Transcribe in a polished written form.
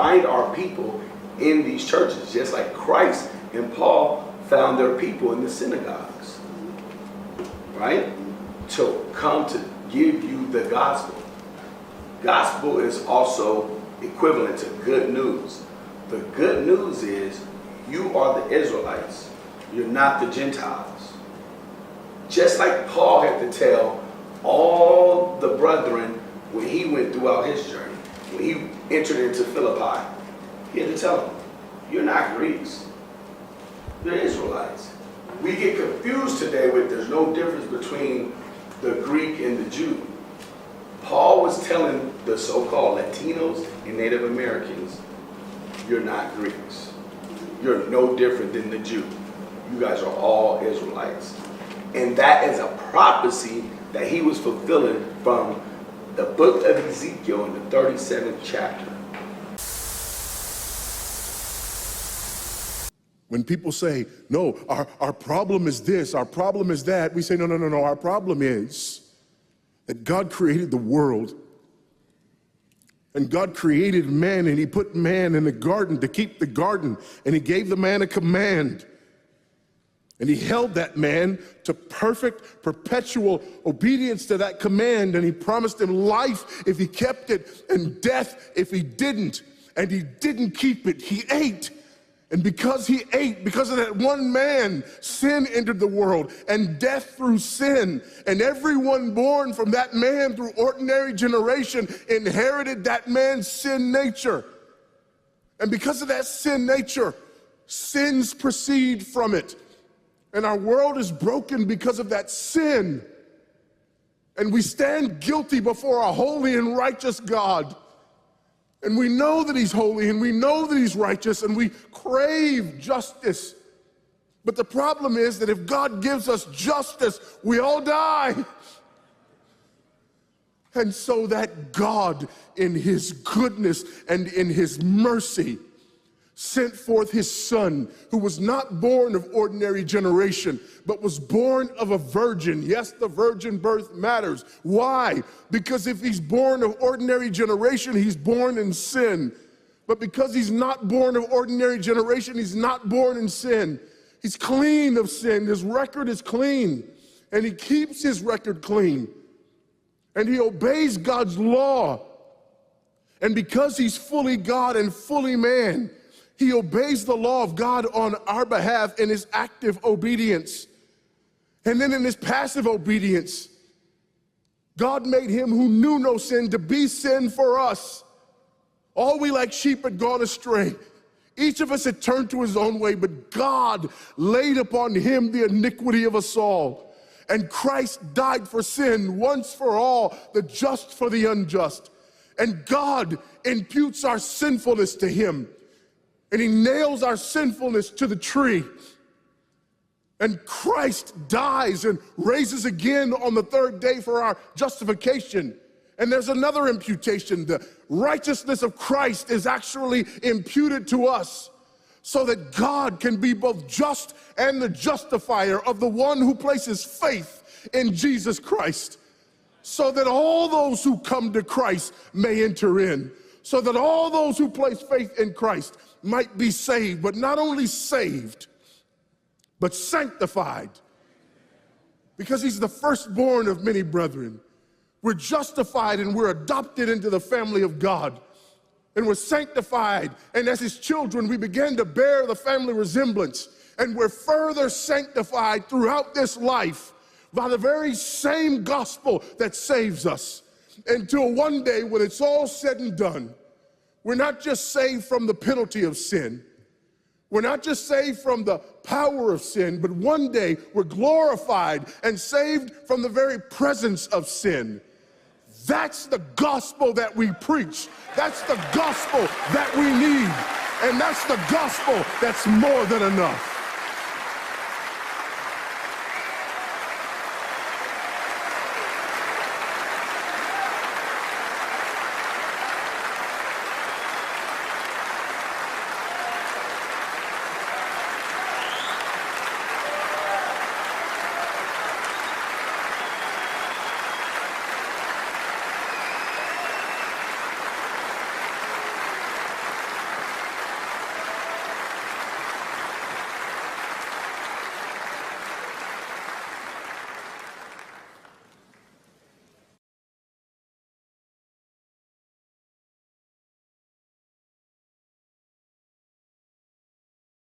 find our people in these churches, just like Christ and Paul found their people in the synagogues, right? To come to give you the gospel. Gospel is also equivalent to good news. The good news is you are the Israelites. You're not the Gentiles. Just like Paul had to tell all the brethren when he went throughout his journey, when he entered into Philippi, he had to tell them, you're not Greeks, you're Israelites. We get confused today with there's no difference between the Greek and the Jew. Paul was telling the so-called Latinos and Native Americans, you're not Greeks. You're no different than the Jew. You guys are all Israelites. And that is a prophecy that he was fulfilling from the book of Ezekiel in the 37th chapter. When people say, no, our problem is this, our problem is that, we say, no, our problem is that God created the world. And God created man, and he put man in the garden to keep the garden, and he gave the man a command. And he held that man to perfect, perpetual obedience to that command, and he promised him life if he kept it, and death if he didn't. And he didn't keep it, he ate. And because he ate, because of that one man, sin entered the world, and death through sin. And everyone born from that man through ordinary generation inherited that man's sin nature. And because of that sin nature, sins proceed from it. And our world is broken because of that sin. And we stand guilty before a holy and righteous God. And we know that he's holy, and we know that he's righteous, and we crave justice. But the problem is that if God gives us justice, we all die. And so that God, in his goodness and in his mercy, sent forth his son, who was not born of ordinary generation, but was born of a virgin. Yes, the virgin birth matters. Why? Because if he's born of ordinary generation, he's born in sin. But because he's not born of ordinary generation, he's not born in sin. He's clean of sin. His record is clean. And he keeps his record clean. And he obeys God's law. And because he's fully God and fully man, he obeys the law of God on our behalf in his active obedience. And then in his passive obedience, God made him who knew no sin to be sin for us. All we like sheep had gone astray. Each of us had turned to his own way, but God laid upon him the iniquity of us all. And Christ died for sin once for all, the just for the unjust. And God imputes our sinfulness to him. And he nails our sinfulness to the tree. And Christ dies and raises again on the third day for our justification. And there's another imputation. The righteousness of Christ is actually imputed to us so that God can be both just and the justifier of the one who places faith in Jesus Christ. So that all those who come to Christ may enter in. So that all those who place faith in Christ might be saved, but not only saved, but sanctified. Because he's the firstborn of many brethren. We're justified and we're adopted into the family of God. And we're sanctified, and as his children, we begin to bear the family resemblance. And we're further sanctified throughout this life by the very same gospel that saves us. Until one day when it's all said and done, we're not just saved from the penalty of sin. We're not just saved from the power of sin, but one day we're glorified and saved from the very presence of sin. That's the gospel that we preach. That's the gospel that we need. And that's the gospel that's more than enough.